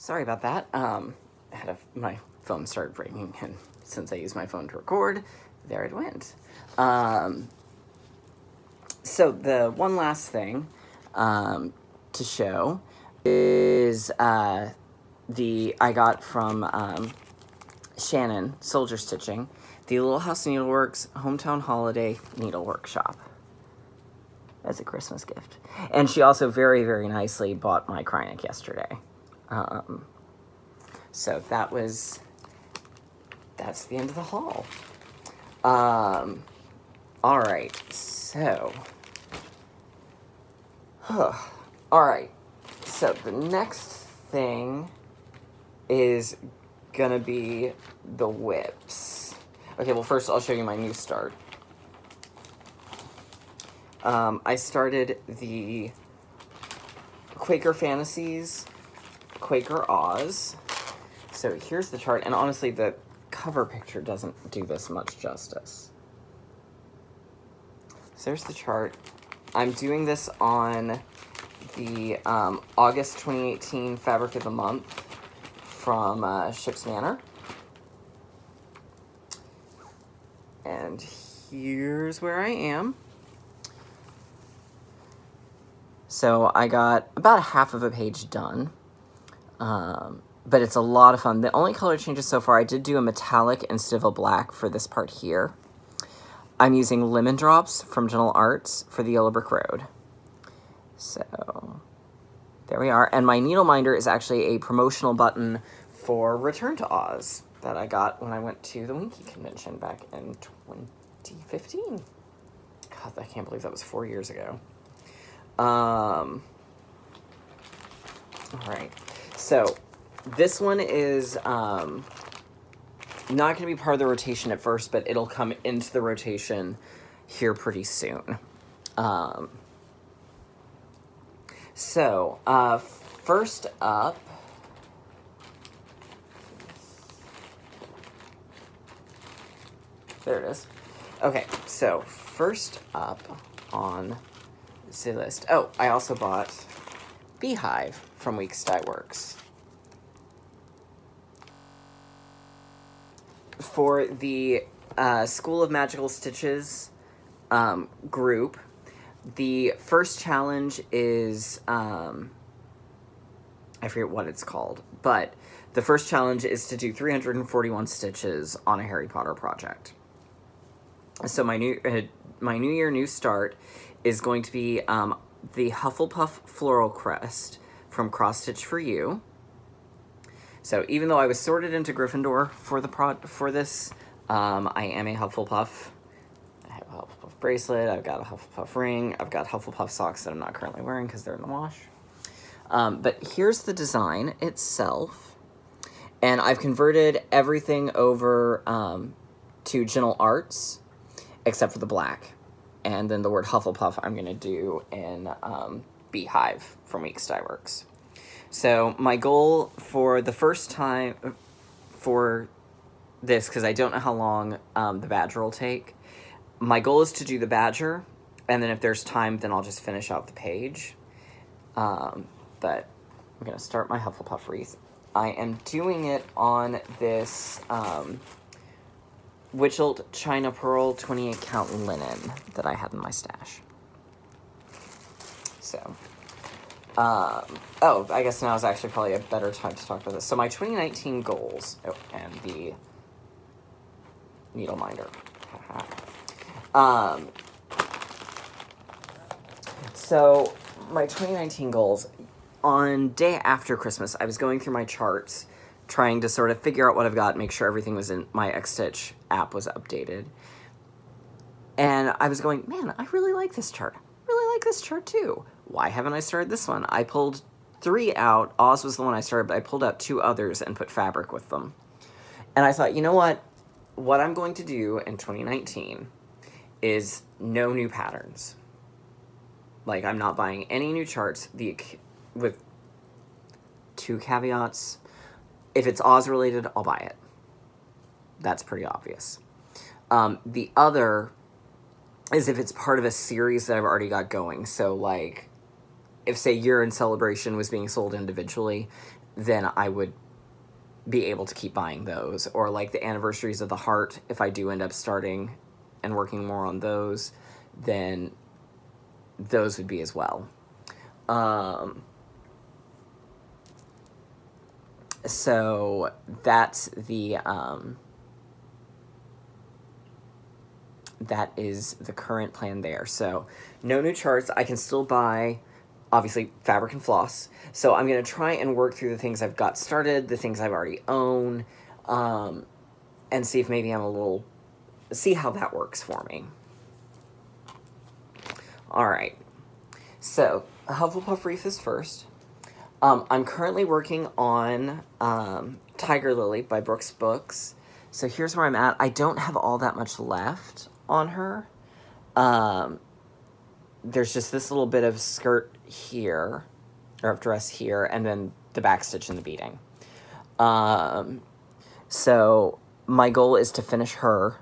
Sorry about that. My phone started ringing, and since I used my phone to record, there it went. So the one last thing to show is I got from Shannon Soldier Stitching, the Little House Needleworks Hometown Holiday Needle Workshop as a Christmas gift. And she also very, very nicely bought my Kreinik yesterday. So that's the end of the haul. All right, so, all right, so the next thing is gonna be the whips. Okay, well, first I'll show you my new start. I started the Quaker Fantasies Quaker Oz. So here's the chart, and honestly, the cover picture doesn't do this much justice. So there's the chart. I'm doing this on the August 2018 Fabric of the Month from Ship's Manor. And here's where I am. So I got about half of a page done. But it's a lot of fun. The only color changes so far, I did do a metallic instead of a black for this part here. I'm using Lemon Drops from Gentle Arts for the Yellow Brick Road. So there we are. And my needle minder is actually a promotional button for Return to Oz that I got when I went to the Winky Convention back in 2015. God, I can't believe that was 4 years ago. All right. So this one is not going to be part of the rotation at first, but it'll come into the rotation here pretty soon. First up, there it is. Okay, so first up on the list. Oh, I also bought Beehive from Weeks Dye Works. For the School of Magical Stitches group, the first challenge is, I forget what it's called, but the first challenge is to do 341 stitches on a Harry Potter project. So my new year, new start is going to be the Hufflepuff Floral Crest from Cross Stitch For You. So even though I was sorted into Gryffindor for this, I am a Hufflepuff. I have a Hufflepuff bracelet, I've got a Hufflepuff ring, I've got Hufflepuff socks that I'm not currently wearing because they're in the wash. But here's the design itself. And I've converted everything over to Gentle Arts, except for the black. And then the word Hufflepuff I'm going to do in Beehive from Weeks Dye Works. So my goal for the first time for this, because I don't know how long the Badger will take, my goal is to do the Badger, and then if there's time, then I'll just finish out the page. But I'm going to start my Hufflepuff wreath. I am doing it on this Witchelt China Pearl 28 count linen that I had in my stash. So, oh, I guess now is actually probably a better time to talk about this. So my 2019 goals, oh, and the needle minder. So my 2019 goals, on day after Christmas, I was going through my charts, trying to sort of figure out what I've got, make sure everything was in my Xstitch app was updated. And I was going, man, I really like this chart. I really like this chart too. Why haven't I started this one? I pulled 3 out. Oz was the one I started, but I pulled out 2 others and put fabric with them. And I thought, you know what? What I'm going to do in 2019 is no new patterns. Like, I'm not buying any new charts with 2 caveats. If it's Oz related, I'll buy it. That's pretty obvious. The other is if it's part of a series that I've already got going. So, like, if say Year in Celebration was being sold individually, then I would be able to keep buying those. Or like the Anniversaries of the Heart, if I do end up starting and working more on those, then those would be as well. So that's the, that is the current plan there. So no new charts. I can still buy, obviously, fabric and floss. So I'm going to try and work through the things I've got started, the things I've already own, and see if maybe see how that works for me. All right. So Hufflepuff Reef is first. I'm currently working on Tiger Lily by Brooks Books. So here's where I'm at. I don't have all that much left on her. There's just this little bit of skirt here, or of dress here, and then the back stitch and the beading. So my goal is to finish her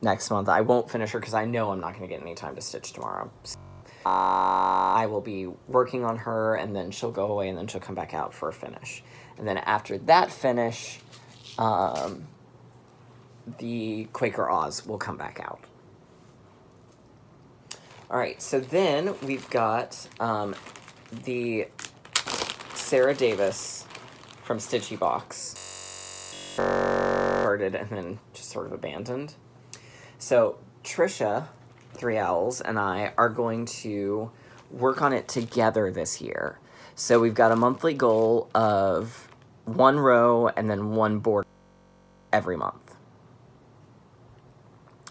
next month. I won't finish her because I know I'm not going to get any time to stitch tomorrow. So I will be working on her, and then she'll go away, and then she'll come back out for a finish. And then after that finish, the Quaker Oz will come back out. All right, so then we've got the Sarah Davis from Stitchy Box. Started and then just sort of abandoned. So Trisha, Three Owls, and I are going to work on it together this year. So we've got a monthly goal of 1 row and then 1 border every month.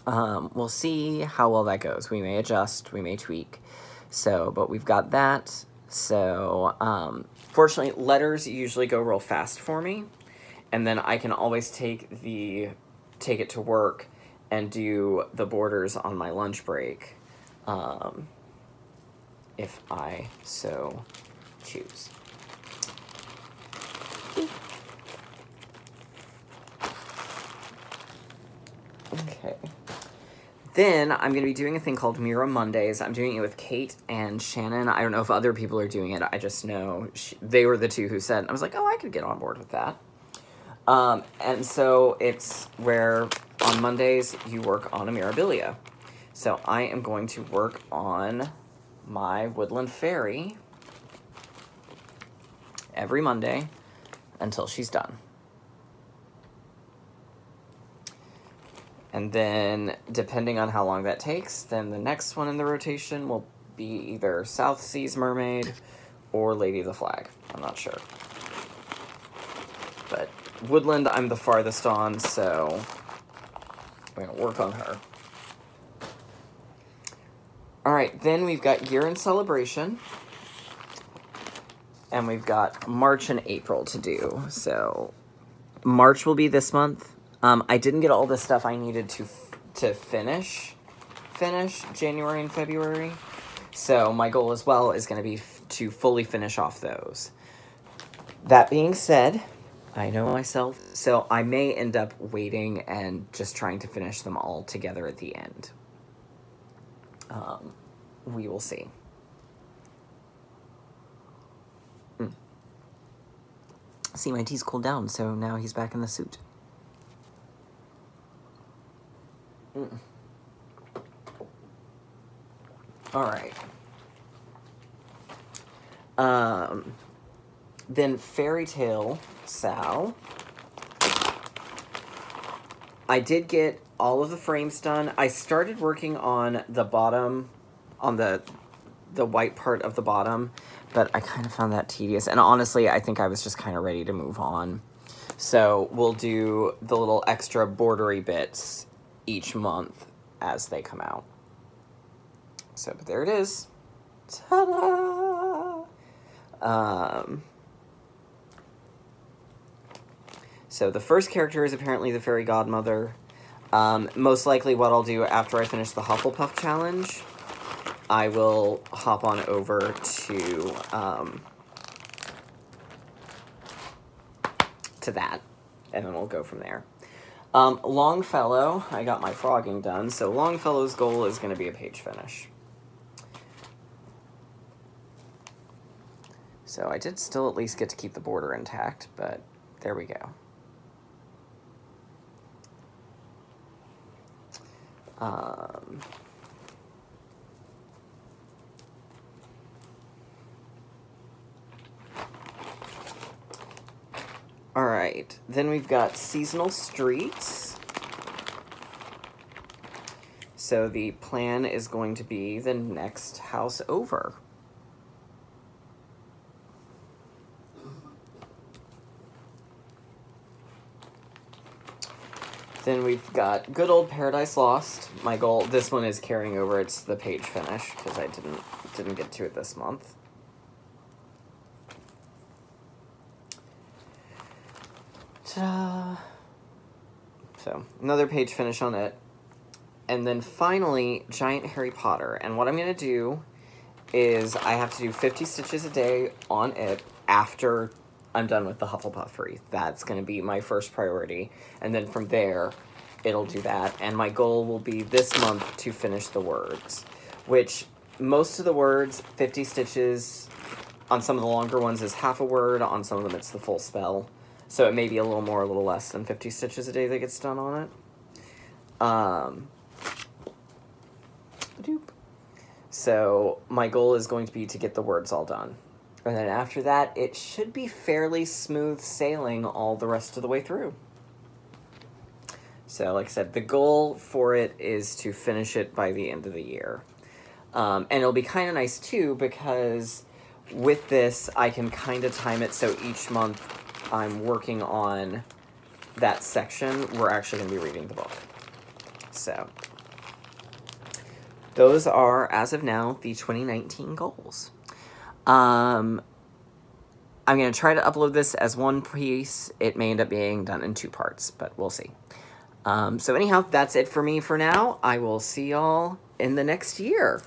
We'll see how well that goes. We may adjust, we may tweak. So, but we've got that. So, fortunately, letters usually go real fast for me. And then I can always take it to work and do the borders on my lunch break, if I so choose. Okay. Then I'm going to be doing a thing called Mira Mondays. I'm doing it with Kate and Shannon. I don't know if other people are doing it. I just know they were the two who said, I was like, oh, I could get on board with that. And so it's where on Mondays you work on a Mirabilia. So I am going to work on my Woodland Fairy every Monday until she's done. And then, depending on how long that takes, then the next one in the rotation will be either South Seas Mermaid or Lady of the Flag. I'm not sure. But Woodland, I'm the farthest on, so I'm going to work on her. Alright, then we've got Year in Celebration. And we've got March and April to do. So, March will be this month. I didn't get all the stuff I needed to finish January and February. So my goal as well is going to be to fully finish off those. That being said, I know myself, so I may end up waiting and just trying to finish them all together at the end. We will see. See, my tea's cooled down, so now he's back in the suit. All right. Then Fairy Tale Sal. I did get all of the frames done. I started working on the bottom, on the white part of the bottom, but I kind of found that tedious. And honestly, I think I was just kind of ready to move on. So we'll do the little extra bordery bits each month as they come out. So, but there it is. Ta-da! So the first character is apparently the Fairy Godmother. Most likely what I'll do after I finish the Hufflepuff challenge, I will hop on over to that, and then we'll go from there. Longfellow, I got my frogging done, so Longfellow's goal is going to be a page finish. So I did still at least get to keep the border intact, but there we go. All right, then we've got seasonal streets. So the plan is going to be the next house over. Then we've got good old Paradise Lost. My goal, this one is carrying over. It's the page finish because I didn't get to it this month. Ta-da! So another page finish on it. And then finally, Giant Harry Potter. And what I'm going to do is I have to do 50 stitches a day on it after I'm done with the Hufflepuff wreath. That's going to be my first priority. And then from there, it'll do that. And my goal will be this month to finish the words, which most of the words, 50 stitches, on some of the longer ones is half a word. On some of them, it's the full spell. So it may be a little more, a little less than 50 stitches a day that gets done on it. So my goal is going to be to get the words all done. And then after that, it should be fairly smooth sailing all the rest of the way through. So like I said, the goal for it is to finish it by the end of the year. And it'll be kind of nice too, because with this, I can kind of time it so each month I'm working on that section. We're actually going to be reading the book. So those are, as of now, the 2019 goals. I'm going to try to upload this as one piece. It may end up being done in 2 parts, but we'll see. So anyhow, that's it for me for now. I will see y'all in the next year.